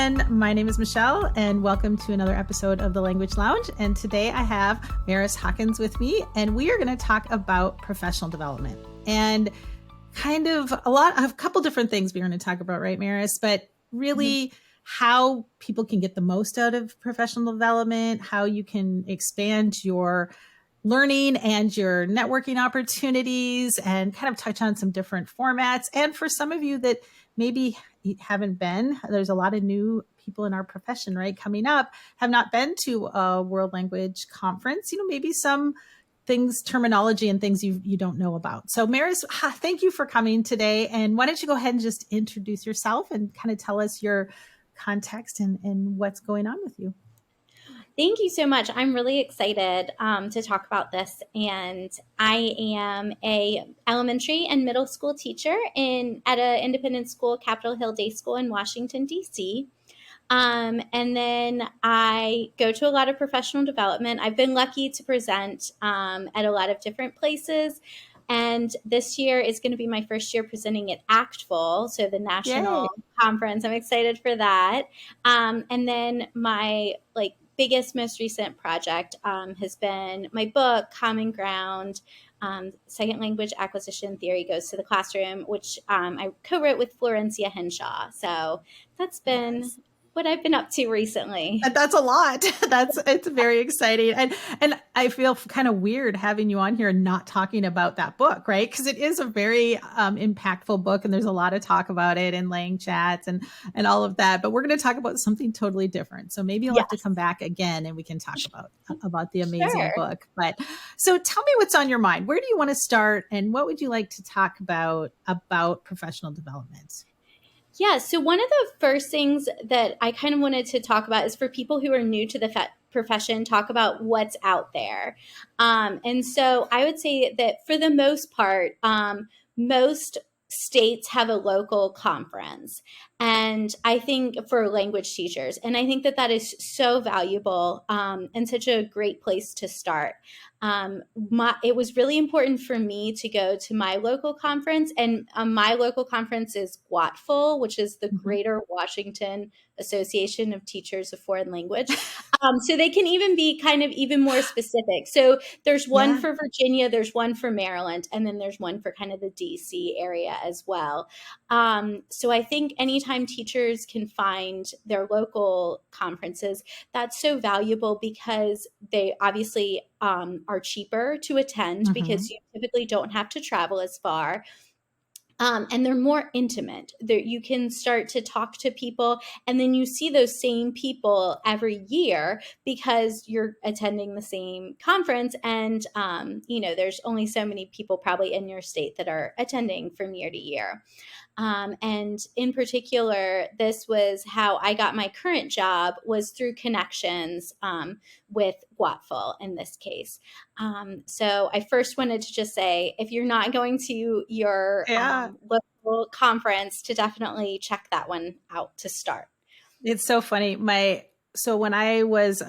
everyone. My name is Michelle, and welcome to another episode of the Language Lounge. And today I have Maris Hawkins with me, and we are going to talk about professional development and kind of a couple different things we're going to talk about, right, Maris? But really how people can get the most out of professional development, how you can expand your learning and your networking opportunities, and kind of touch on some different formats. And for some of you that maybe haven't been, there's a lot of new people in our profession, right, coming up, have not been to a World Language Conference, maybe some things, terminology and things you don't know about. So Maris, thank you for coming today. And why don't you go ahead and just introduce yourself and kind of tell us your context and what's going on with you. Thank you so much. I'm really excited to talk about this. And I am a elementary and middle school teacher at an independent school, Capitol Hill Day School in Washington, D.C. And then I go to a lot of professional development. I've been lucky to present at a lot of different places. And this year is going to be my first year presenting at ACTFL, so the national conference. I'm excited for that. And then my biggest, most recent project has been my book, Common Ground, Second Language Acquisition Theory Goes to the Classroom, which I co-wrote with Florencia Henshaw. So that's been what I've been up to recently. And that's a lot. It's very exciting. And I feel kind of weird having you on here and not talking about that book, right? Because it is a very impactful book, and there's a lot of talk about it in Lang chats and all of that. But we're going to talk about something totally different. So maybe you'll have to come back again and we can talk about the amazing book. But so tell me what's on your mind. Where do you want to start, and what would you like to talk about professional development? Yeah, so one of the first things that I kind of wanted to talk about is for people who are new to the profession, talk about what's out there. And so I would say that for the most part, most states have a local conference. And I think for language teachers, and I think that is so valuable and such a great place to start. It was really important for me to go to my local conference, and my local conference is GWATCFL, which is the Greater Washington Association of Teachers of Foreign Language. So they can even be kind of even more specific. So there's one for Virginia, there's one for Maryland, and then there's one for kind of the DC area as well. So I think anytime teachers can find their local conferences, that's so valuable because they obviously are cheaper to attend because you typically don't have to travel as far. And they're more intimate. You can start to talk to people, and then you see those same people every year because you're attending the same conference. And, there's only so many people probably in your state that are attending from year to year. And in particular, this was how I got my current job, was through connections with GWATCFL in this case. So I first wanted to just say, if you're not going to your local conference, to definitely check that one out to start. It's so funny. So when I was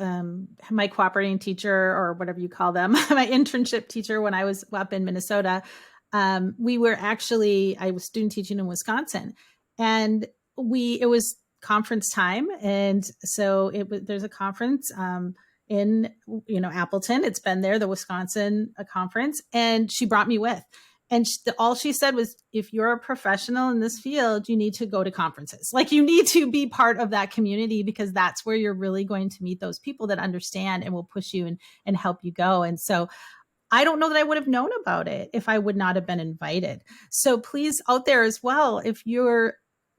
my cooperating teacher, or whatever you call them, my internship teacher, when I was up in Minnesota, I was student teaching in Wisconsin, and it was conference time. And so there's a conference in, Appleton. It's been there, the Wisconsin conference. And she brought me with, and all she said was, if you're a professional in this field, you need to go to conferences. Like, you need to be part of that community, because that's where you're really going to meet those people that understand and will push you and help you go. And so I don't know that I would have known about it if I would not have been invited. So please, out there as well, if you're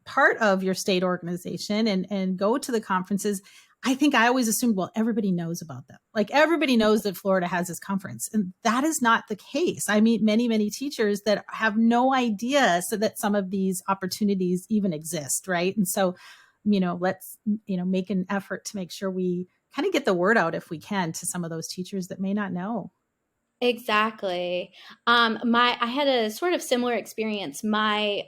part of your state organization and go to the conferences, I think I always assumed, well, everybody knows about them. Like, everybody knows that Florida has this conference. And that is not the case. I meet many, many teachers that have no idea that some of these opportunities even exist, right? And so, let's, make an effort to make sure we kind of get the word out, if we can, to some of those teachers that may not know. Exactly. I had a sort of similar experience. My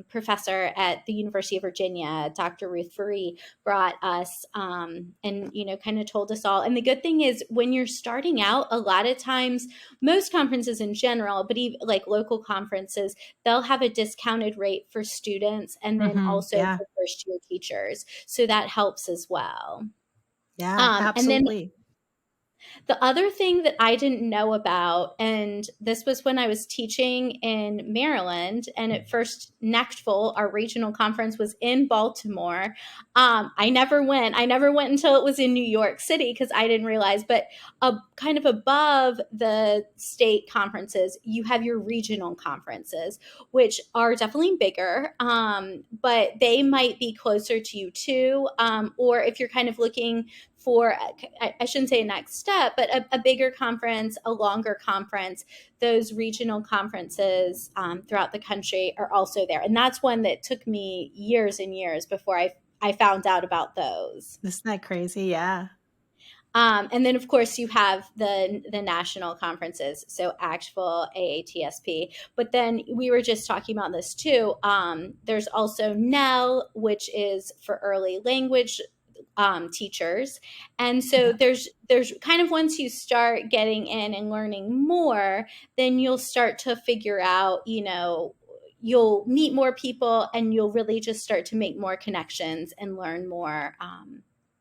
professor at the University of Virginia, Dr. Ruth Faree, brought us and kind of told us all. And the good thing is, when you're starting out, a lot of times, most conferences in general, but even like local conferences, they'll have a discounted rate for students and then also Yeah. for first year teachers. So that helps as well. Yeah, And then absolutely. the other thing that I didn't know about, and this was when I was teaching in Maryland, and at first NECTFL, our regional conference, was in Baltimore. I never went. I never went until it was in New York City because I didn't realize. But kind of above the state conferences, you have your regional conferences, which are definitely bigger, but they might be closer to you too. Or if you're kind of looking for, I shouldn't say a next step, but a bigger conference, a longer conference, those regional conferences throughout the country are also there. And that's one that took me years and years before I found out about those. Isn't that crazy? Yeah. And then, of course, you have the national conferences, so ACTFL, AATSP. But then we were just talking about this too. There's also NNELL, which is for early language teachers. And so Yeah. there's kind of, once you start getting in and learning more, then you'll start to figure out, you'll meet more people and you'll really just start to make more connections and learn more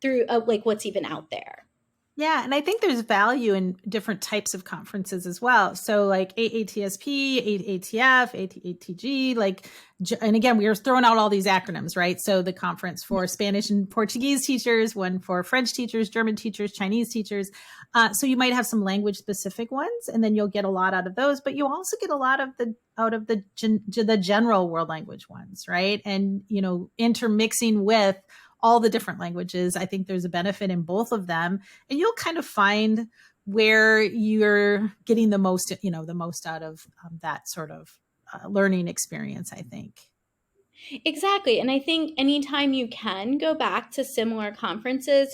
through like what's even out there. Yeah, and I think there's value in different types of conferences as well. So like AATSP, AATF, ATG, like, and again, we are throwing out all these acronyms, right? So the conference for Spanish and Portuguese teachers, one for French teachers, German teachers, Chinese teachers. So you might have some language specific ones, and then you'll get a lot out of those, but you also get a lot of the general world language ones, right? And, intermixing with all the different languages. I think there's a benefit in both of them, and you'll kind of find where you're getting the most, the most out of that sort of learning experience, I think. Exactly. And I think anytime you can go back to similar conferences,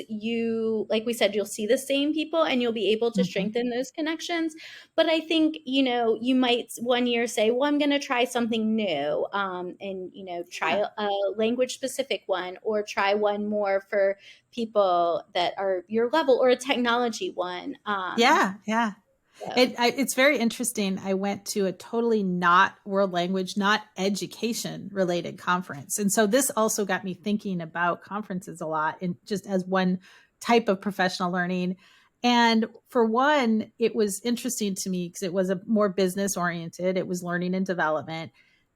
like we said, you'll see the same people and you'll be able to Mm-hmm. strengthen those connections. But I think, you might one year say, well, I'm going to try something new, and, Yeah. try a language specific one, or try one more for people that are your level, or a technology one. Yeah. Yeah. So. It's very interesting. I went to a totally not world language, not education related conference. And so this also got me thinking about conferences a lot, and just as one type of professional learning. And for one, it was interesting to me because it was a more business oriented. It was learning and development.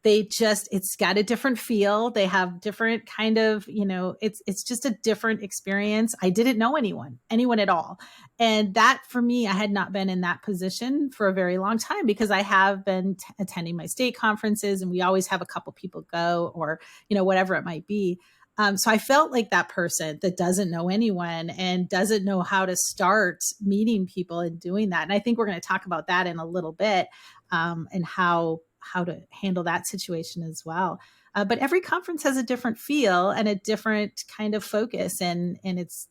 It's got a different feel. They have different kind of, it's just a different experience. I didn't know anyone at all. And that, for me, I had not been in that position for a very long time, because I have been attending my state conferences, and we always have a couple people go, or, whatever it might be. So I felt like that person that doesn't know anyone and doesn't know how to start meeting people and doing that. And I think we're going to talk about that in a little bit, and how to handle that situation as well. But every conference has a different feel and a different kind of focus, and it's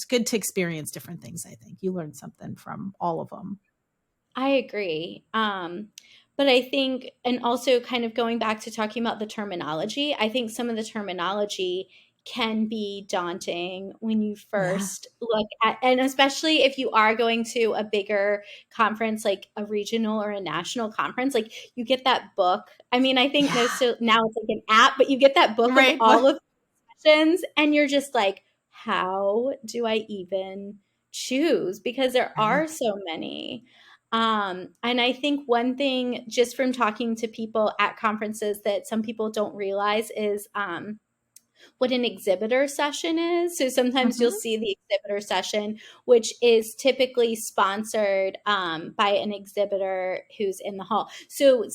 good to experience different things. I think you learn something from all of them. I agree. But I think, and also kind of going back to talking about the terminology, I think some of the terminology can be daunting when you Yeah. first look at, and especially if you are going to a bigger conference, like a regional or a national conference, like you get that book. I mean, I think Yeah. most of, now it's like an app, but you get that book of Right. all of the questions, and you're just like, how do I even choose? Because there are Right. so many. And I think one thing, just from talking to people at conferences, that some people don't realize is what an exhibitor session is. So sometimes you'll Mm-hmm. see the exhibitor session, which is typically sponsored by an exhibitor who's in the hall. So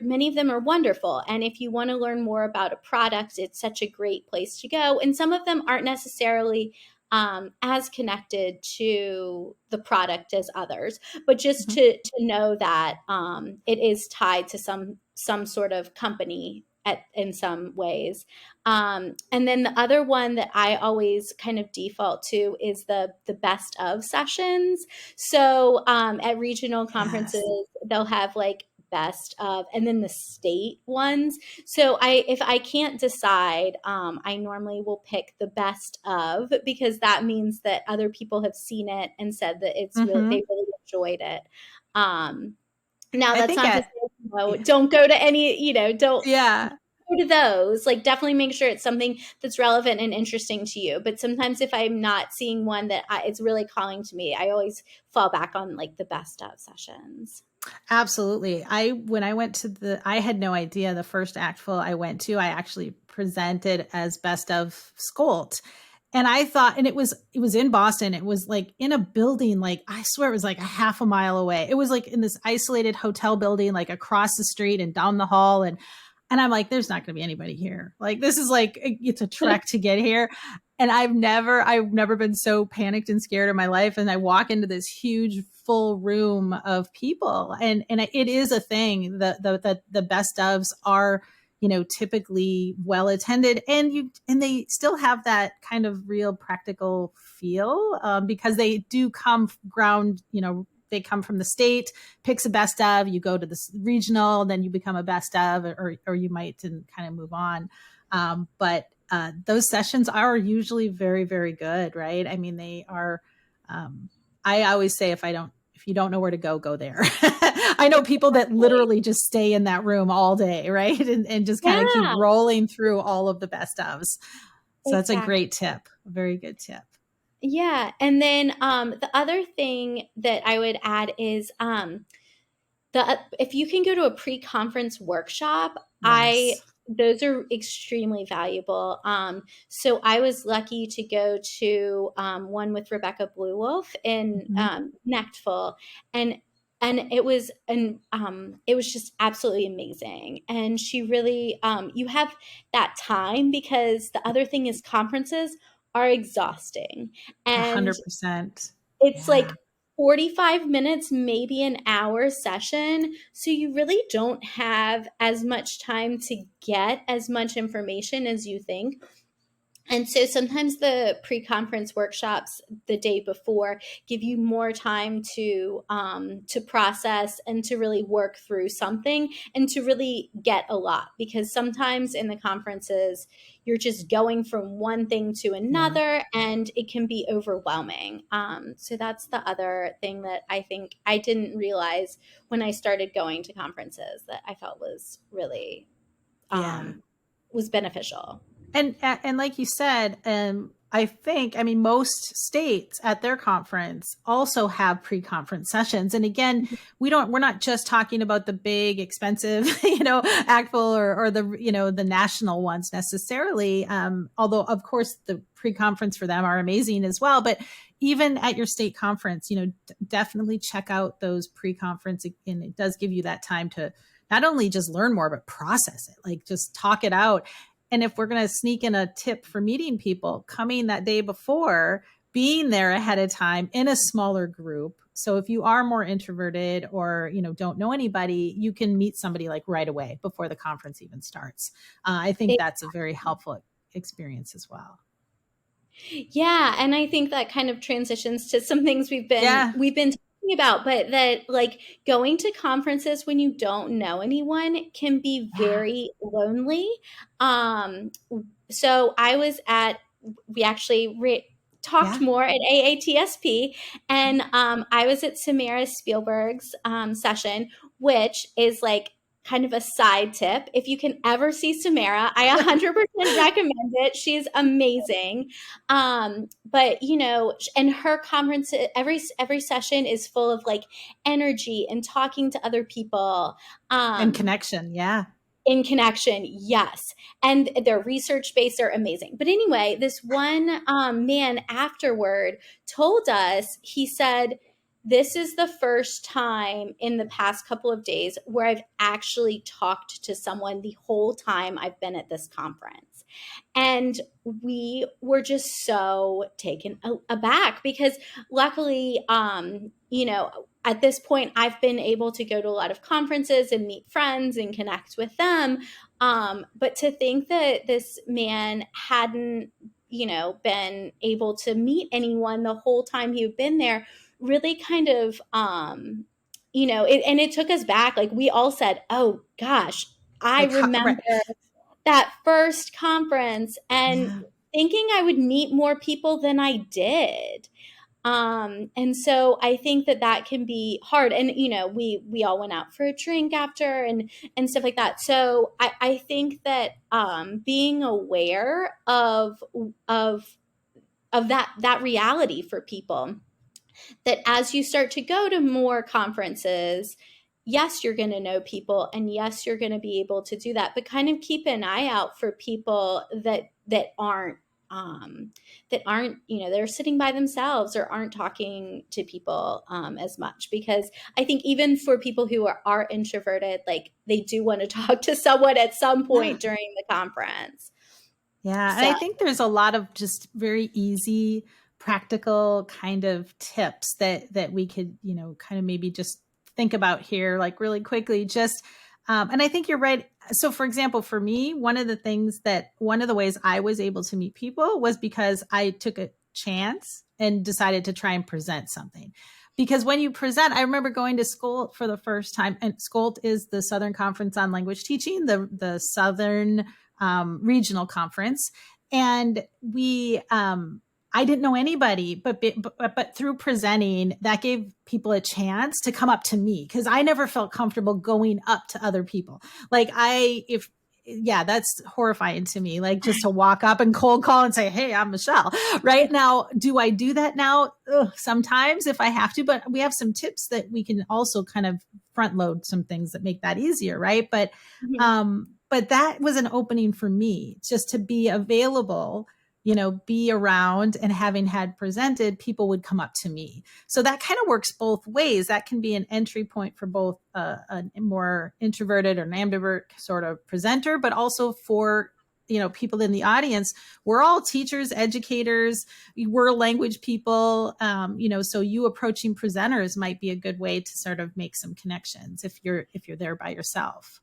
many of them are wonderful. And if you want to learn more about a product, it's such a great place to go. And some of them aren't necessarily as connected to the product as others, but just Mm-hmm. to know that it is tied to some sort of company in some ways. And then the other one that I always kind of default to is the best of sessions. So at regional conferences, they'll have like best of, and then the state ones. So if I can't decide, I normally will pick the best of, because that means that other people have seen it and said that it's really, they really enjoyed it. Now that's not to say, don't go to any, don't go to those. Like, definitely make sure it's something that's relevant and interesting to you. But sometimes if I'm not seeing one that it's really calling to me, I always fall back on like the best of sessions. Absolutely. When I went to I had no idea the first ACTFL I went to, I actually presented as best of Skolt. And I thought, and it was in Boston. It was like in a building, like I swear it was like a half a mile away. It was like in this isolated hotel building, like across the street and down the hall. And I'm like, there's not going to be anybody here. Like, this is like, it's a trek to get here. And I've never been so panicked and scared in my life. And I walk into this huge full room of people, and it is a thing that the best ofs are, typically well attended, and they still have that kind of real practical feel, because they do come ground, they come from the state, picks a best of, you go to the regional, then you become a best of, or you might kind of move on. But those sessions are usually very, very good, right? I mean, they are, I always say, if you don't know where to go there. I know people that literally just stay in that room all day, right? And just kind of keep rolling through all of the best ofs. So that's a great tip, a very good tip. Yeah. And then the other thing that I would add is if you can go to a pre-conference workshop, those are extremely valuable. So I was lucky to go to one with Rebecca Bluewolf in NECTFL, and it was just absolutely amazing. And she really, you have that time, because the other thing is conferences are exhausting, and 100%. It's like 45 minutes, maybe an hour session. So you really don't have as much time to get as much information as you think. And so sometimes the pre-conference workshops the day before give you more time to process and to really work through something and to really get a lot, because sometimes in the conferences you're just going from one thing to another and it can be overwhelming. So that's the other thing that I think I didn't realize when I started going to conferences that I felt was really was beneficial. And like you said, I mean, most states at their conference also have pre-conference sessions. And again, we're not just talking about the big, expensive, ACTFL or the, the national ones necessarily. Although of course the pre-conference for them are amazing as well. But even at your state conference, definitely check out those pre-conference, and it does give you that time to not only just learn more, but process it, like just talk it out. And if we're going to sneak in a tip for meeting people, coming that day before, being there ahead of time in a smaller group. So if you are more introverted or, don't know anybody, you can meet somebody like right away before the conference even starts. I think that's a very helpful experience as well. Yeah. And I think that kind of transitions to some things we've been talking about, but that like going to conferences when you don't know anyone can be very lonely. So we actually talked more at AATSP, and I was at Samara Spielberg's session, which is like kind of a side tip. If you can ever see Samara, I 100% recommend it. She's amazing. But and her conference, every session is full of like energy and talking to other people. And connection. Yeah. In connection. Yes. And their research-based are amazing. But anyway, this one man afterward told us, he said, this is the first time in the past couple of days where I've actually talked to someone the whole time I've been at this conference. And we were just so taken aback, because luckily, at this point, I've been able to go to a lot of conferences and meet friends and connect with them. But to think that this man hadn't, been able to meet anyone the whole time he'd been there really kind of, and it took us back. Like we all said, oh gosh, I Like, remember right. that first conference and Yeah. thinking I would meet more people than I did. And so I think that that can be hard. And, we all went out for a drink after and stuff like that. So I think that, being aware of that reality for people, that as you start to go to more conferences, yes, you're going to know people and yes, you're going to be able to do that, but kind of keep an eye out for people that aren't, they're sitting by themselves or aren't talking to people as much, because I think even for people who are introverted, like they do want to talk to someone at some point during the conference. Yeah. And So I think there's a lot of just very easy, practical kind of tips that we could, kind of maybe just think about here, like really quickly, just, and I think you're right. So for example, for me, one of the ways I was able to meet people was because I took a chance and decided to try and present something. Because when you present, I remember going to school for the first time, and SCOLT is the Southern Conference on Language Teaching, the Southern regional conference. And I didn't know anybody, but through presenting, that gave people a chance to come up to me, because I never felt comfortable going up to other people. Like that's horrifying to me. Like just to walk up and cold call and say, "Hey, I'm Michelle." Right now, do I do that now? Ugh, sometimes if I have to, but we have some tips that we can also kind of front load some things that make that easier, right? But that was an opening for me, just to be available, be around, and having had presented, people would come up to me. So that kind of works both ways. That can be an entry point for both a more introverted or an ambivert sort of presenter, but also for, people in the audience. We're all teachers, educators, we're language people. So you approaching presenters might be a good way to sort of make some connections if you're there by yourself.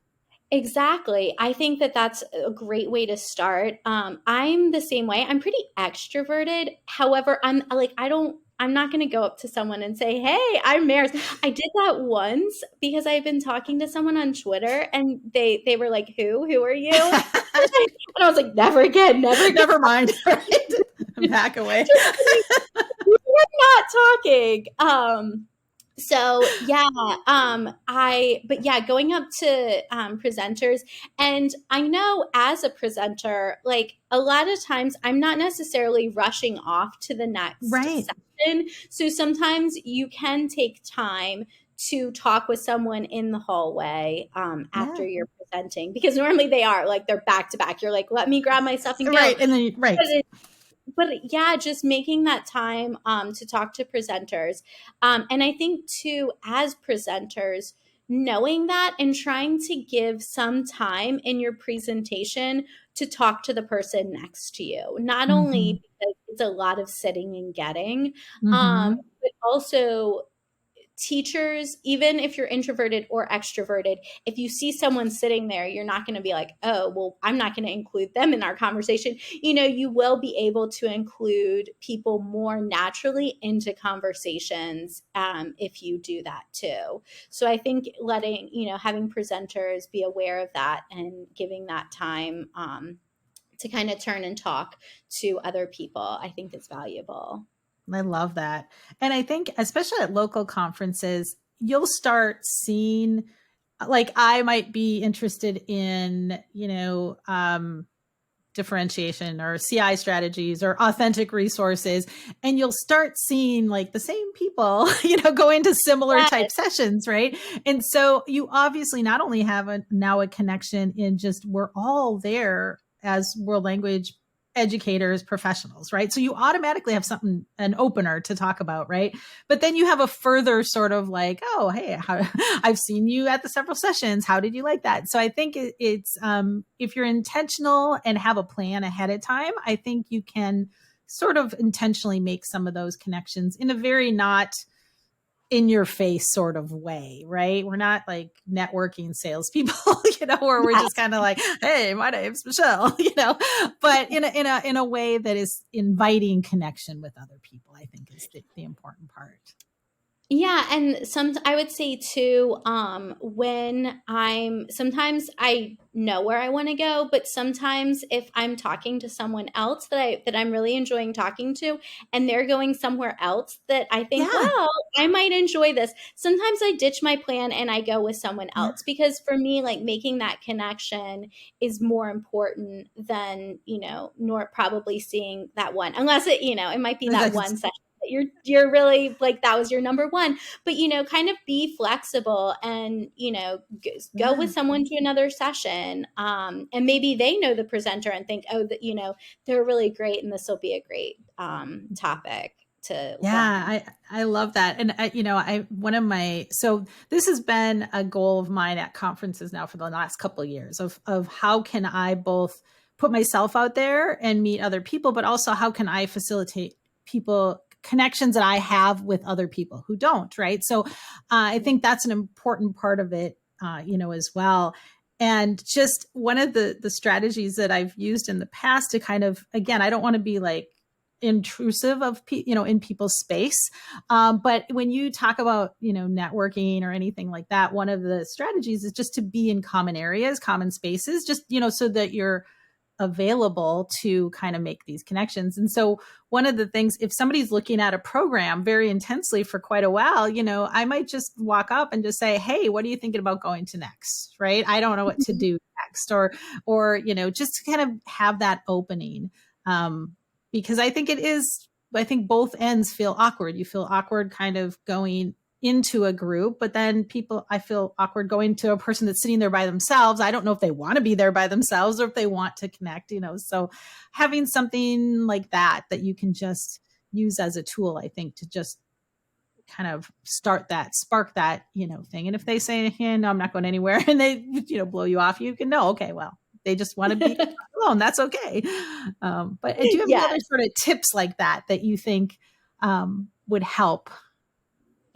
exactly. I think that that's a great way to start. I'm the same way. I'm pretty extroverted. However, I'm not going to go up to someone and say, "Hey, I'm Maris." I did that once because I had been talking to someone on Twitter and they were like, Who are you?" And I was like, never again, never again. Never mind. Right? Back away. We're not talking. So yeah, going up to presenters, and I know as a presenter, like a lot of times I'm not necessarily rushing off to the next Right. session. So sometimes you can take time to talk with someone in the hallway after you're presenting, because normally they're back to back. You're like, let me grab my stuff and go. Right. And then, right. But yeah, just making that time to talk to presenters. And I think too, as presenters, knowing that and trying to give some time in your presentation to talk to the person next to you, not only because it's a lot of sitting and getting, but also teachers, even if you're introverted or extroverted, if you see someone sitting there, you're not going to be like, "Oh, well, I'm not going to include them in our conversation." You will be able to include people more naturally into conversations if you do that too. So I think having presenters be aware of that and giving that time to kind of turn and talk to other people, I think is valuable. I love that. And I think, especially at local conferences, you'll start seeing, like, I might be interested in, differentiation or CI strategies or authentic resources. And you'll start seeing like the same people, go into similar type sessions, right? And so you obviously not only have now a connection in just, we're all there as world language educators, professionals, right? So you automatically have an opener to talk about, right? But then you have a further sort of like, oh, hey, I've seen you at the several sessions. How did you like that? So I think it's if you're intentional and have a plan ahead of time, I think you can sort of intentionally make some of those connections in a very not in your face sort of way, right? We're not like networking salespeople, where we're just kind of like, hey, my name's Michelle, but in a way that is inviting connection with other people, I think is the important part. Yeah, and I would say too, sometimes I know where I want to go, but sometimes if I'm talking to someone else that I'm really enjoying talking to, and they're going somewhere else that I think, well, I might enjoy this. Sometimes I ditch my plan and I go with someone else, because for me, like, making that connection is more important than, nor probably seeing that one, unless it might be that one session. You're really like, that was your number one, but kind of be flexible and go with someone to another session, and maybe they know the presenter and think, oh, that they're really great and this will be a great topic to learn. I love that. And so this has been a goal of mine at conferences now for the last couple of years of how can I both put myself out there and meet other people, but also how can I facilitate connections that I have with other people who don't, right? So I think that's an important part of it, as well. And just one of the strategies that I've used in the past to kind of, again, I don't want to be like intrusive of, in people's space. But when you talk about, networking or anything like that, one of the strategies is just to be in common areas, common spaces, just, so that you're available to kind of make these connections. And so one of the things, if somebody's looking at a program very intensely for quite a while, I might just walk up and just say, hey, what are you thinking about going to next? Right? I don't know what to do next, or, just to kind of have that opening. Because I think both ends feel awkward. You feel awkward kind of going into a group, but then I feel awkward going to a person that's sitting there by themselves. I don't know if they want to be there by themselves or if they want to connect, so having something like that you can just use as a tool, I think, to just kind of spark that, thing. And if they say, hey, no, I'm not going anywhere, and they, blow you off, you can know, okay, well, they just want to be alone. That's okay. But do you have any other sort of tips like that you think would help?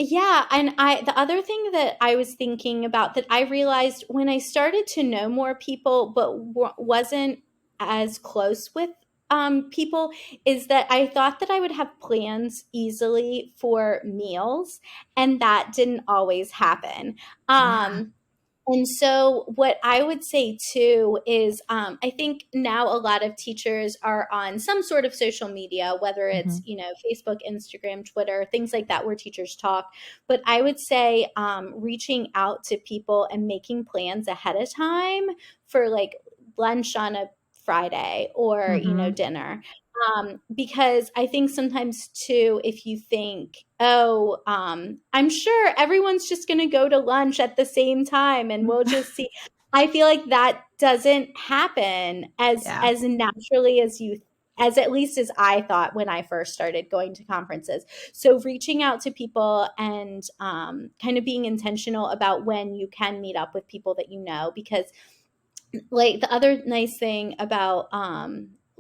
Yeah. And the other thing that I was thinking about that I realized when I started to know more people, but wasn't as close with people, is that I thought that I would have plans easily for meals, and that didn't always happen. And so what I would say too is, I think now a lot of teachers are on some sort of social media, whether it's, Facebook, Instagram, Twitter, things like that, where teachers talk. But I would say reaching out to people and making plans ahead of time for like lunch on a Friday or, dinner. Because I think sometimes too, if you think, oh, I'm sure everyone's just going to go to lunch at the same time and we'll just see. I feel like that doesn't happen as naturally as at least as I thought when I first started going to conferences. So reaching out to people and kind of being intentional about when you can meet up with people that you know, because like the other nice thing about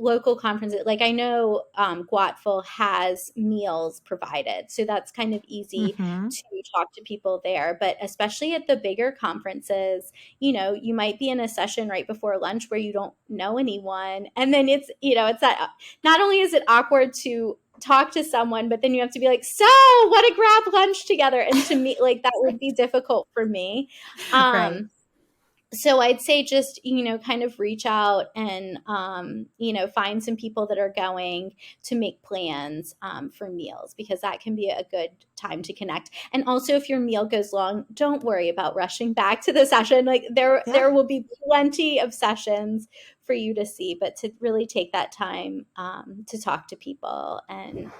local conferences, like I know GWATCFL has meals provided, so that's kind of easy to talk to people there. But especially at the bigger conferences, you might be in a session right before lunch where you don't know anyone, and then it's that not only is it awkward to talk to someone, but then you have to be like, so want to grab lunch together, and to me, like, that would be difficult for me. Right. So I'd say just, kind of reach out and, find some people that are going to make plans for meals, because that can be a good time to connect. And also, if your meal goes long, don't worry about rushing back to the session. Like there will be plenty of sessions for you to see, but to really take that time to talk to people and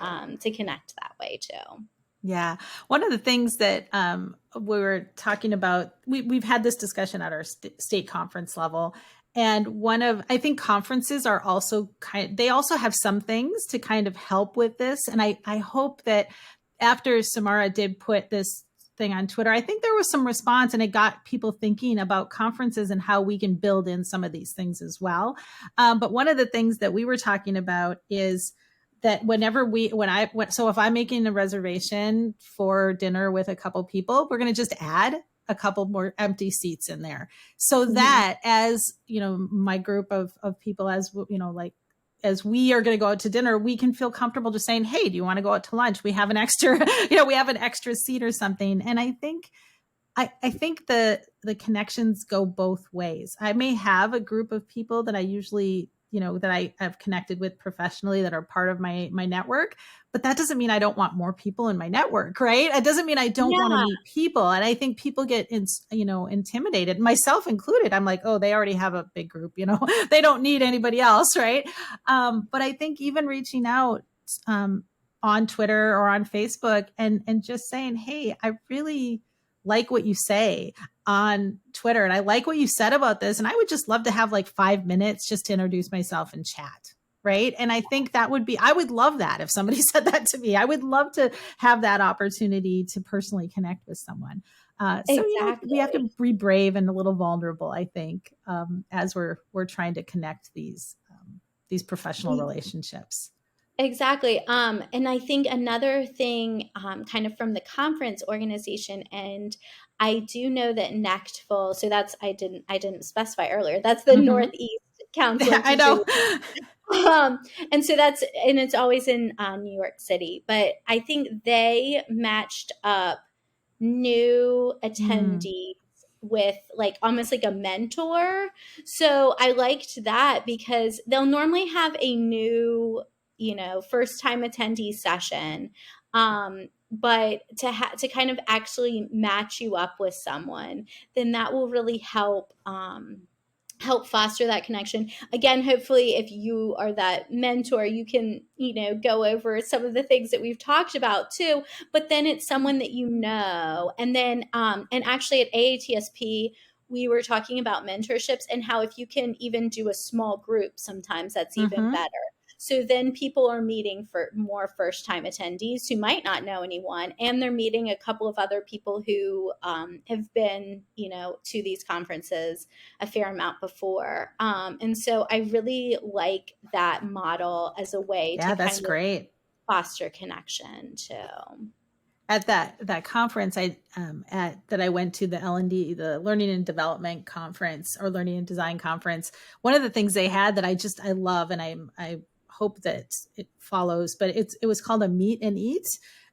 to connect that way too. Yeah. One of the things that we were talking about, we've had this discussion at our state conference level. And I think conferences are also they also have some things to kind of help with this. And I hope that after Samara did put this thing on Twitter, I think there was some response and it got people thinking about conferences and how we can build in some of these things as well. But one of the things that we were talking about is that so if I'm making a reservation for dinner with a couple people, we're going to just add a couple more empty seats in there, so that as my group of people, as like as we are going to go out to dinner, we can feel comfortable just saying, hey, do you want to go out to lunch? We have an extra, we have an extra seat or something. And I think the connections go both ways. I may have a group of people that I usually, that I have connected with professionally that are part of my network, but that doesn't mean I don't want more people in my network, right? It doesn't mean I don't want to meet people. And I think people get, intimidated, myself included. I'm like, oh, they already have a big group, they don't need anybody else, right? But I think even reaching out on Twitter or on Facebook and just saying, hey, I really like what you say on Twitter, and I like what you said about this, and I would just love to have like 5 minutes just to introduce myself and chat, right? And I think I would love that if somebody said that to me. I would love to have that opportunity to personally connect with someone. So we have to be brave and a little vulnerable, I think, as we're trying to connect these professional relationships. Exactly. And I think another thing, kind of from the conference organization, and I do know that NECTFL, so that's, I didn't specify earlier, that's the Northeast Council of I know. And so and it's always in New York City, but I think they matched up new attendees with like almost like a mentor. So I liked that because they'll normally have a new, first time attendee session. But to kind of actually match you up with someone, then that will really help foster that connection. Again, hopefully if you are that mentor, you can, go over some of the things that we've talked about too, but then it's someone that and then, and actually at AATSP, we were talking about mentorships and how if you can even do a small group, sometimes that's even better. So then people are meeting for more first-time attendees who might not know anyone, and they're meeting a couple of other people who have been, to these conferences a fair amount before. And so I really like that model as a way to that's great. Foster connection too. At that conference that I went to, the L&D, the Learning and Development Conference or Learning and Design Conference, one of the things they had that I love, and I hope that it follows, but it was called a meet and eat.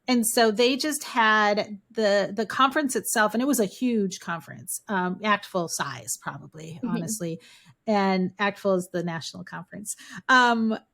And so they just had the conference itself, and it was a huge conference, ACTFL size, probably, honestly. And ACTFL is the national conference.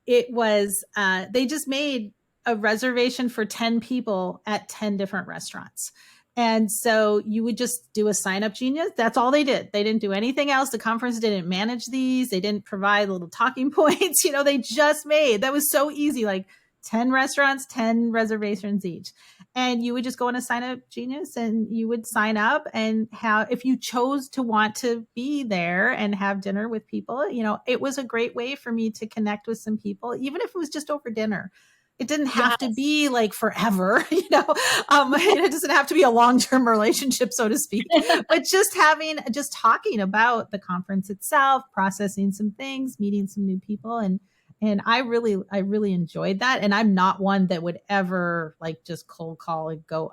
It was, they just made a reservation for 10 people at 10 different restaurants. And so you would just do a sign up genius. That's all they did. They didn't do anything else. The conference didn't manage these. They didn't provide little talking points. They just that was so easy, like 10 restaurants, 10 reservations each. And you would just go on a sign up genius and you would sign up and if you chose to want to be there and have dinner with people, it was a great way for me to connect with some people, even if it was just over dinner. It didn't have to be like forever, it doesn't have to be a long-term relationship, so to speak, but just talking about the conference itself, processing some things, meeting some new people. And I really enjoyed that. And I'm not one that would ever like just cold call and go,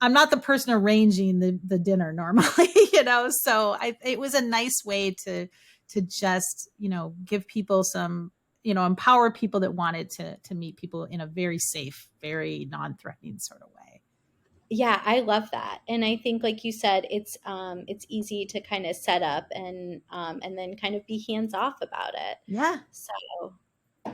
I'm not the person arranging the dinner normally, so it was a nice way to just, give people some, empower people that wanted to meet people in a very safe, very non-threatening sort of way. Yeah, I love that. And I think, like you said, it's easy to kind of set up and then kind of be hands off about it. Yeah. So,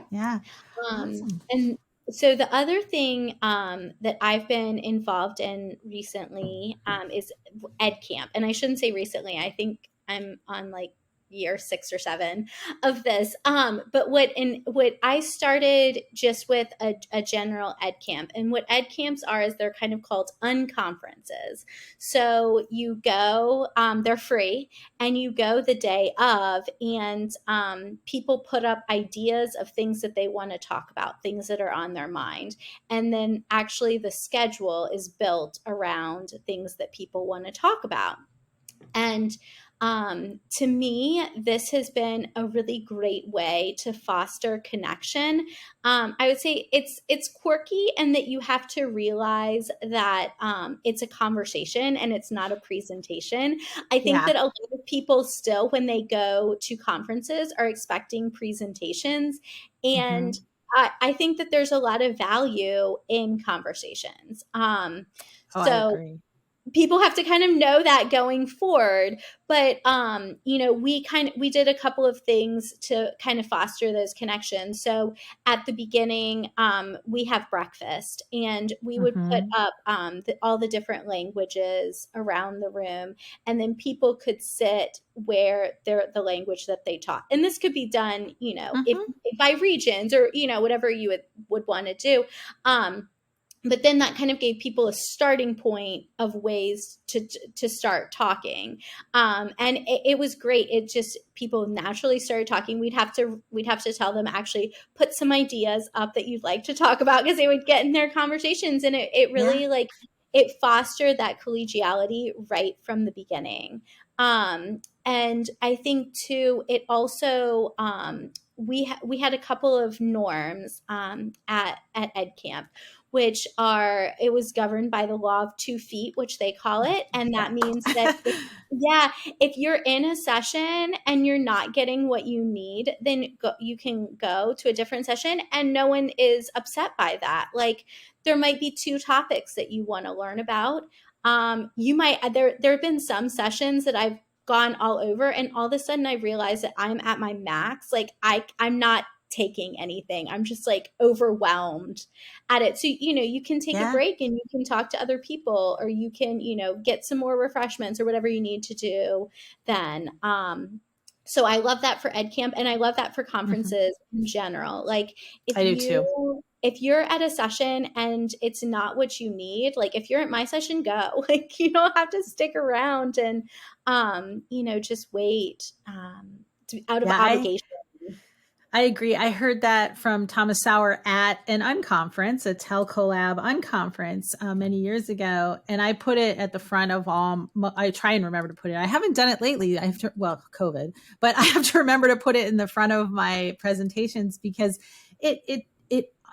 yeah. Awesome. And so the other thing that I've been involved in recently is EDCamp. And I shouldn't say recently. I think I'm on like year 6 or 7 of this. But what I started just with a general ed camp, and what ed camps are is they're kind of called unconferences. So you go, they're free, and you go the day of, and people put up ideas of things that they want to talk about, things that are on their mind. And then actually the schedule is built around things that people want to talk about. And to me, this has been a really great way to foster connection. I would say it's quirky, and that you have to realize that it's a conversation and it's not a presentation. I think Yeah. that a lot of people still, when they go to conferences, are expecting presentations, and Hmm. I think that there's a lot of value in conversations. Oh, I So agree. people have to kind of know that going forward. But we did a couple of things to kind of foster those connections. So at the beginning, we have breakfast, and we would put Hmm. up all the different languages around the room, and then people could sit where the language that they taught. And this could be done, if Hmm. by regions, or whatever you would want to do. But then that kind of gave people a starting point of ways to start talking. And it was great. It just, people naturally started talking. We'd have to tell them, actually put some ideas up that you'd like to talk about, because they would get in their conversations, and it Yeah. really, like, it fostered that collegiality right from the beginning. And I think too, it also, we had a couple of norms at EdCamp, which are, it was governed by the law of 2 feet, which they call it. And that means that Yeah. yeah, if you're in a session and you're not getting what you need, then you can go to a different session, and no one is upset by that. Like, there might be 2 topics that you want to learn about. You might, there have been some sessions that I've gone all over, and all of a sudden I realize that I'm at my max. Like, I'm not taking anything. I'm just like overwhelmed at it. So, you can take a Yeah. break and you can talk to other people, or you can, get some more refreshments or whatever you need to do then. So I love that for EdCamp, and I love that for Hmm. conferences in general. Like, I do too. if you're at a session and it's not what you need, like, if you're at my session, go. Like, you don't have to stick around and just wait, out of Yeah, obligation. I agree. I heard that from Thomas Sauer at an unconference, a Telco Lab unconference many years ago. And I put it at the front of all, I try and remember to put it. I haven't done it lately. Well, COVID, but I have to remember to put it in the front of my presentations, because it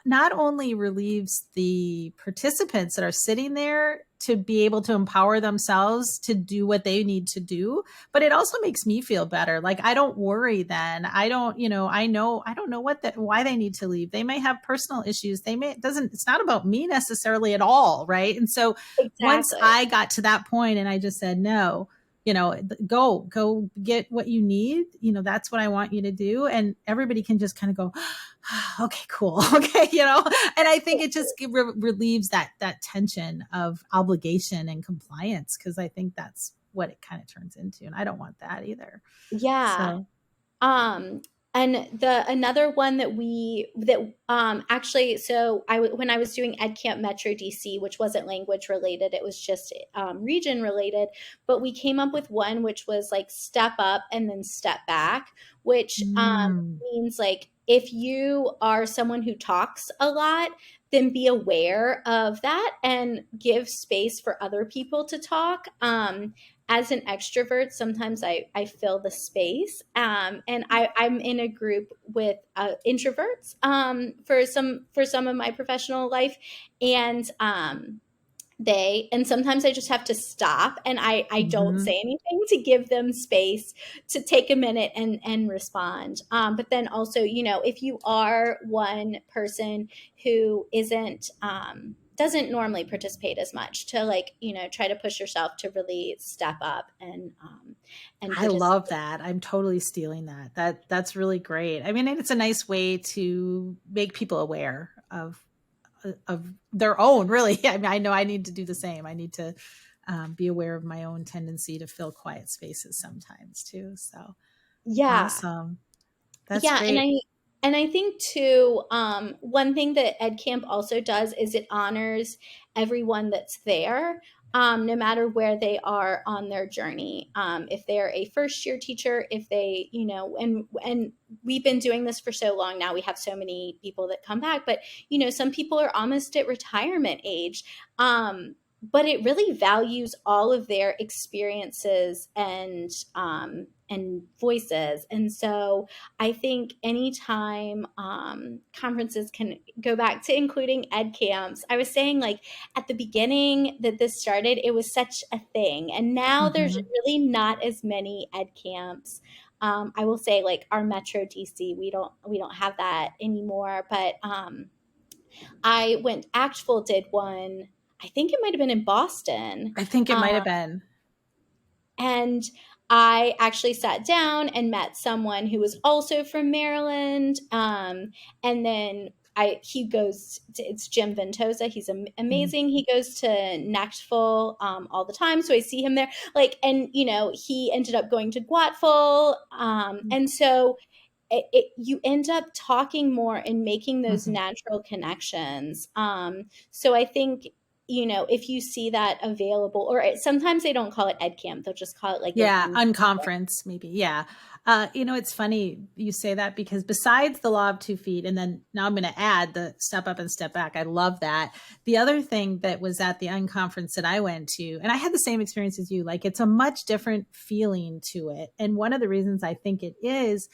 not only relieves the participants that are sitting there to be able to empower themselves to do what they need to do, but it also makes me feel better. Like, I don't worry then. I don't, I don't know why they need to leave. They may have personal issues. It's not about me necessarily at all. Right. And so once Exactly. I got to that point and I just said, no, go get what you need. That's what I want you to do. And everybody can just kind of go, okay, cool. Okay. And I think it just relieves that tension of obligation and compliance. Cause I think that's what it kind of turns into. And I don't want that either. Yeah. So, Um, and the another one actually, so when I was doing EdCamp Metro DC, which wasn't language related, it was just region related, but we came up with one which was like step up and then step back, which mm, means, like, if you are someone who talks a lot, then be aware of that and give space for other people to talk. As an extrovert, sometimes I fill the space. And I'm in a group with introverts for some of my professional life. And sometimes I just have to stop, and I don't mm-hmm. say anything to give them space to take a minute and respond. But then also, if you are one person who doesn't normally participate as much, to, like, try to push yourself to really step up and I love participate. that. I'm totally stealing that. That's really great. I mean, it's a nice way to make people aware of their own, really. I mean, I know I need to do the same. I need to be aware of my own tendency to fill quiet spaces sometimes too. So Yeah. awesome. That's Yeah, great. and I think too, one thing that EdCamp also does is it honors everyone that's there, no matter where they are on their journey. If they're a first year teacher, if they, and we've been doing this for so long now, we have so many people that come back, but some people are almost at retirement age. but it really values all of their experiences and voices. And so I think anytime conferences can go back to including ed camps, I was saying like at the beginning that this started, it was such a thing, and now there's Mm-hmm. really not as many ed camps. I will say like our Metro DC, we don't have that anymore, but I went ACTFL did one. I think it might have been in Boston. I think it Um, might have been. and I actually sat down and met someone who was also from Maryland. And then he goes to, it's Jim Ventosa. He's Mhm. amazing. He goes to NECTFL all the time. So I see him there. Like, and, you know, he ended up going to GWATCFL. And so you end up talking more and making those Mhm. natural connections. So I think, you know, if you see that available, or sometimes they don't call it ed camp, they'll just call it like an Yeah, un. unconference, maybe. Yeah. It's funny you say that because besides the law of 2 feet, and then now I'm going to add the step up and step back. I love that. The other thing that was at the unconference that I went to, and I had the same experience as you, like it's a much different feeling to it. And one of the reasons I think it is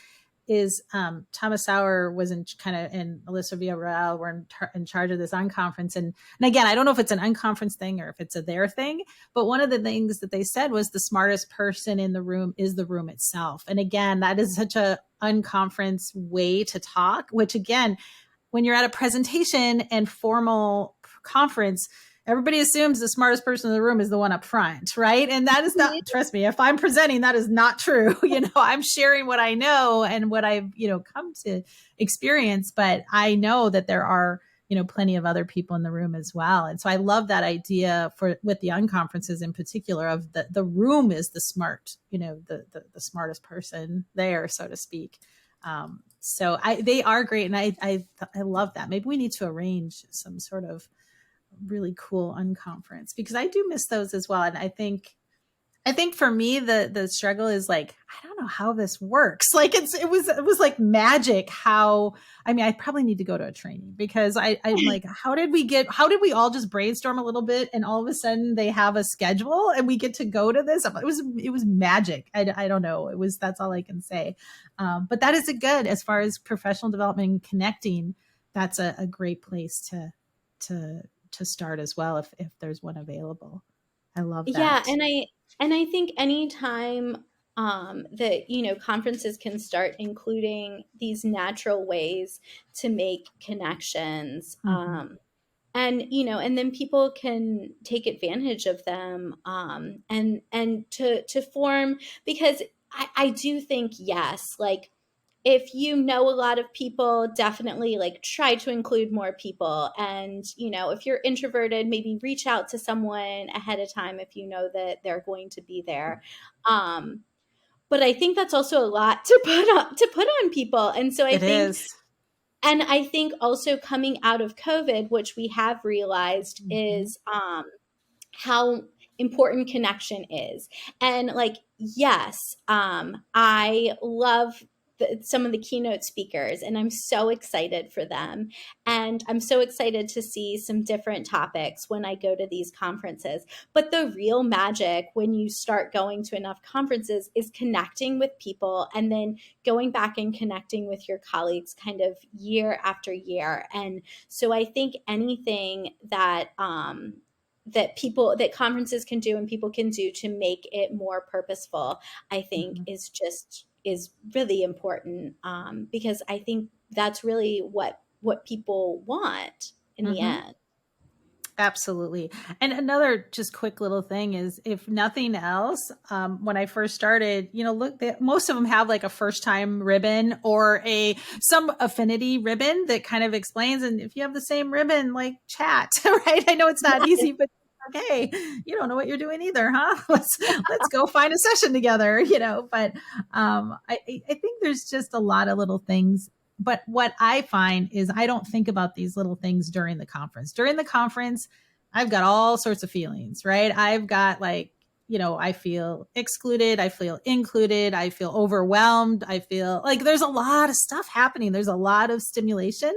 Thomas Sauer was in kind of, and Alyssa Villarreal were in charge of this unconference. And again, I don't know if it's an unconference thing or if it's a their thing, but one of the things that they said was the smartest person in the room is the room itself. And again, that is such a unconference way to talk, which again, when you're at a presentation and formal conference, everybody assumes the smartest person in the room is the one up front, right? And that is not, trust me, if I'm presenting, that is not true. I'm sharing what I know and what I've, come to experience, but I know that there are, plenty of other people in the room as well. And so I love that idea with the unconferences in particular of the room is the smart, the smartest person there, so to speak. So they are great, and I love that. Maybe we need to arrange some sort of really cool unconference because I do miss those as well. And I think for me the struggle is like I don't know how this works. Like it was like magic. I probably need to go to a training because I'm like how did we all just brainstorm a little bit and all of a sudden they have a schedule and we get to go to this. It was magic. I don't know. That's all I can say. But that is a good as far as professional development and connecting. That's a great place to start as well if there's one available. I love Yeah, that. and I think anytime that conferences can start including these natural ways to make connections, Mm-hmm. and then people can take advantage of them, and to form, because I do think, yes, like if you know a lot of people, definitely like try to include more people. And, if you're introverted, maybe reach out to someone ahead of time if you know that they're going to be there. Um, but I think that's also a lot to put on people. And so I It think, is. and I think also coming out of COVID, which we have realized Mm-hmm. is how important connection is. And like, yes, I love some of the keynote speakers, and I'm so excited for them. And I'm so excited to see some different topics when I go to these conferences. But the real magic when you start going to enough conferences is connecting with people and then going back and connecting with your colleagues kind of year after year. And so I think anything that conferences can do and people can do to make it more purposeful, I think Mm-hmm. is really important, because I think that's really what people want in the Mm-hmm. end. Absolutely. And another just quick little thing is if nothing else, when I first started, look, most of them have like a first time ribbon or some affinity ribbon that kind of explains. And if you have the same ribbon, like chat, right? I know it's not easy, but okay, you don't know what you're doing either, huh? Let's go find a session together, but I think there's just a lot of little things. But what I find is I don't think about these little things during the conference. During the conference, I've got all sorts of feelings, right? I've got like, I feel excluded. I feel included. I feel overwhelmed. I feel like there's a lot of stuff happening. There's a lot of stimulation.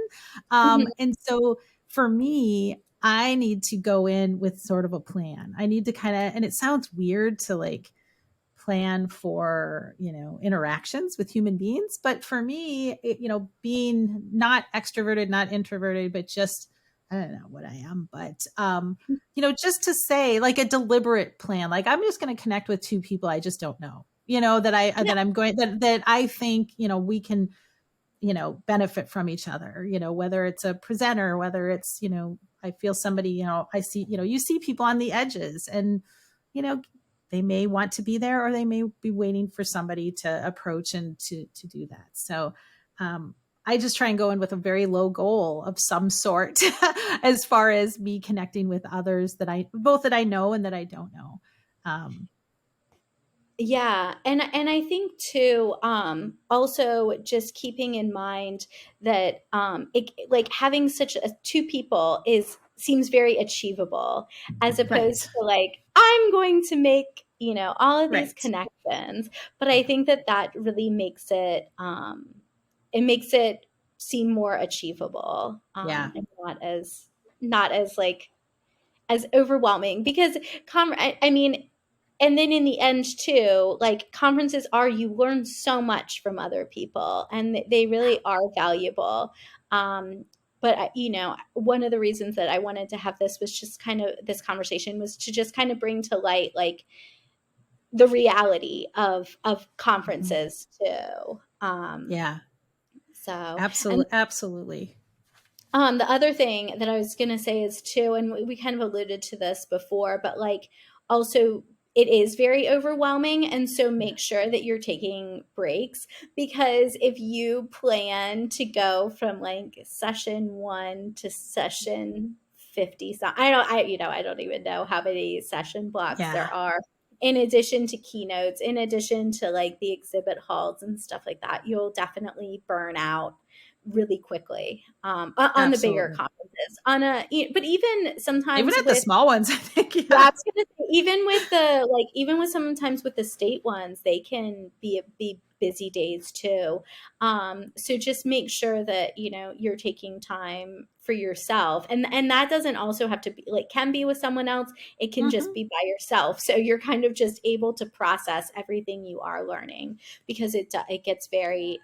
Mhm. And so for me, I need to go in with sort of a plan. I need to kind of, and it sounds weird to like plan for, interactions with human beings. But for me, being not extroverted, not introverted, but just, I don't know what I am, but, just to say like a deliberate plan, like I'm just going to connect with two people I just don't know, that I think, we can, benefit from each other, whether it's a presenter, whether it's, I feel somebody, I see, you see people on the edges and, they may want to be there or they may be waiting for somebody to approach and to do that. So, I just try and go in with a very low goal of some sort as far as me connecting with others that I know and that I don't know. Yeah, and I think too, also just keeping in mind that like having such two people seems very achievable, as opposed Right. to like I'm going to make all of these Right. connections. But I think that really makes it seem more achievable, Yeah. and not as like as overwhelming, because I mean, and then in the end too, like conferences you learn so much from other people, and they really are valuable. But one of the reasons that I wanted to have this was just kind of this conversation was to just kind of bring to light like the reality of conferences too. Yeah. So, and Absolutely. Absolutely. the other thing that I was going to say is too, and we kind of alluded to this before, but like also it is very overwhelming. And so make sure that you're taking breaks, because if you plan to go from like session 1 to session 50, so I don't even know how many session blocks Yeah. there are. In addition to keynotes, in addition to like the exhibit halls and stuff like that, you'll definitely burn out really quickly, on the bigger Absolutely. conferences. But even Even sometimes at the with, small ones, I think. yeah, I Yeah. was gonna say, even with sometimes with the state ones, they can be busy days too. So just make sure that you're taking time for yourself, and that doesn't also have to be like can be with someone else. It can just Mm-hmm. be by yourself. So you're kind of just able to process everything you are learning, because it gets very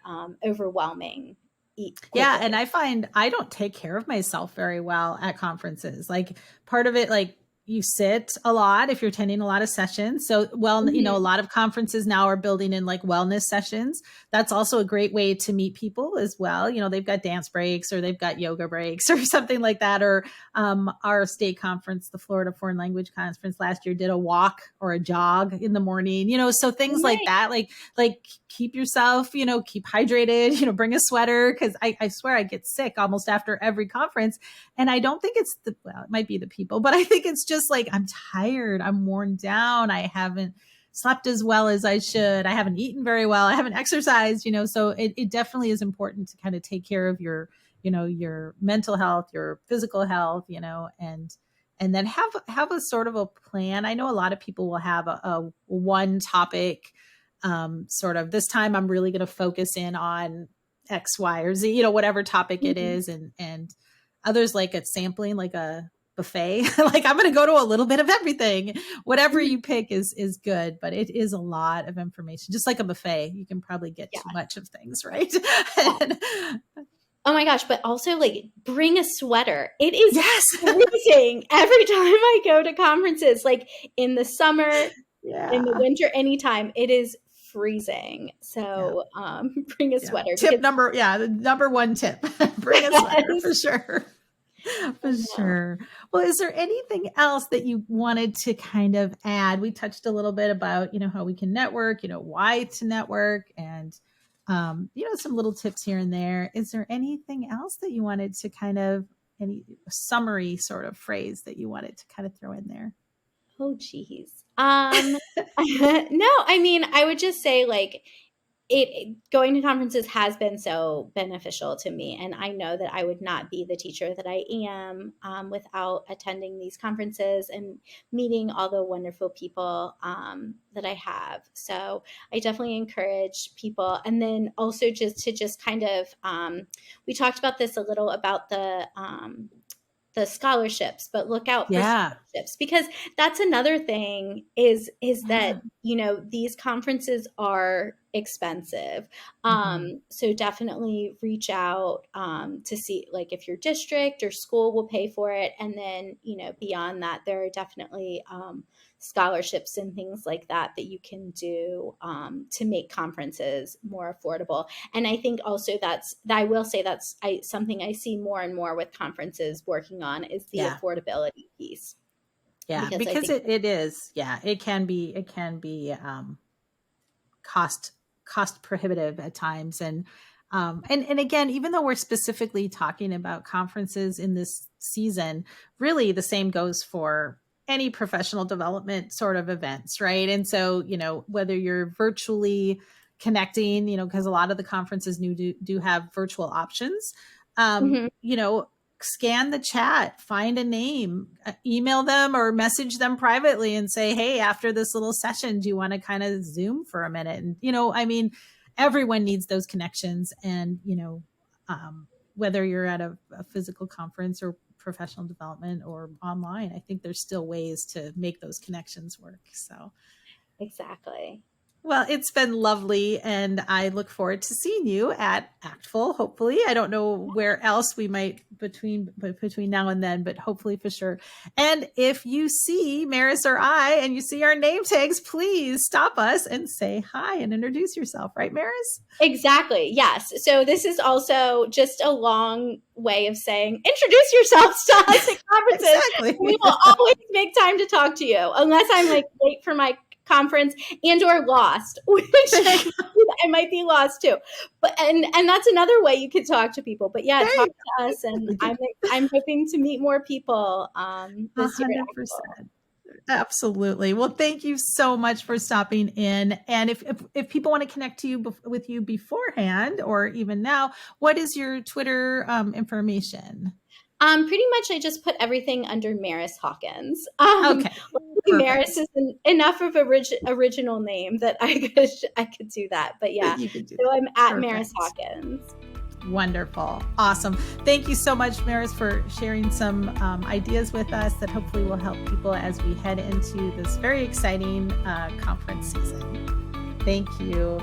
overwhelming Yeah. And quickly. I find I don't take care of myself very well at conferences. Like part of it, like you sit a lot if you're attending a lot of sessions. So, well, a Mhm. lot of conferences now are building in like wellness sessions. That's also a great way to meet people as well. They've got dance breaks or they've got yoga breaks or something like that. Or our state conference, the Florida Foreign Language Conference last year, did a walk or a jog in the morning, so things like Right. that, like keep yourself, keep hydrated, bring a sweater. Cause I swear I get sick almost after every conference. And I don't think it's it might be the people, but I think it's just like, I'm tired. I'm worn down. I haven't slept as well as I should. I haven't eaten very well. I haven't exercised, so it definitely is important to kind of take care of your mental health, your physical health, and then have a sort of a plan. I know a lot of people will have a one topic, sort of this time I'm really going to focus in on X, Y, or Z, whatever topic it Mhm. is. And others like it sampling like a buffet. Like I'm going to go to a little bit of everything. Whatever Mhm. you pick is good, but it is a lot of information. Just like a buffet, you can probably get Yeah. too much of things, right? Yeah. Oh my gosh, but also like bring a sweater. It is Yes. freezing every time I go to conferences. Like in the summer, in the Yeah. winter, anytime, it is freezing. Yeah. So bring a Yeah. sweater, Tip because number, yeah, the number one tip. Bring a sweater for yes, sure. I For know. sure. Well, is there anything else that you wanted to kind of add? We touched a little bit about, how we can network, why to network and some little tips here and there. Is there anything else that you wanted to kind of any summary sort of phrase that you wanted to kind of throw in there? Oh geez. No, I mean, I would just say like going to conferences has been so beneficial to me, and I know that I would not be the teacher that I am, without attending these conferences and meeting all the wonderful people, that I have. So I definitely encourage people, and then also just to just kind of we talked about this a little about the scholarships, but look out for Yeah. scholarships, because that's another thing is Yeah. that, these conferences are expensive. So definitely reach out to see, like, if your district or school will pay for it. And then, beyond that, there are definitely scholarships and things like that you can do to make conferences more affordable. And I think also I will say that's something I see more and more with conferences working on is the affordability piece. Yeah, because it is. Yeah, it can be cost prohibitive at times. And again, even though we're specifically talking about conferences in this season, really the same goes for any professional development sort of events, right? And so, whether you're virtually connecting, because a lot of the conferences do have virtual options, scan the chat, find a name, email them or message them privately and say, hey, after this little session, do you want to kind of Zoom for a minute? And, everyone needs those connections. And, whether you're at a physical conference or professional development or online, I think there's still ways to make those connections work. So exactly. Well, it's been lovely, and I look forward to seeing you at ACTFL. Hopefully, I don't know where else we might between now and then, but hopefully for sure. And if you see Maris or I, and you see our name tags, please stop us and say hi and introduce yourself. Right, Maris? Exactly. Yes. So this is also just a long way of saying, introduce yourselves to us at conferences. Exactly. We will always make time to talk to you, unless I'm like late for my conference and or lost, which I might be lost too. But and that's another way you could talk to people. But yeah, talk to us, and I'm hoping to meet more people this 100%. year. Absolutely. Well, thank you so much for stopping in. And if people want to connect with you beforehand or even now, what is your Twitter information? Pretty much I just put everything under Maris Hawkins. Okay. Maris is enough of an original name that I could do that. But yeah, so I'm at Maris Hawkins. Wonderful. Awesome. Thank you so much, Maris, for sharing some ideas with us that hopefully will help people as we head into this very exciting conference season. Thank you.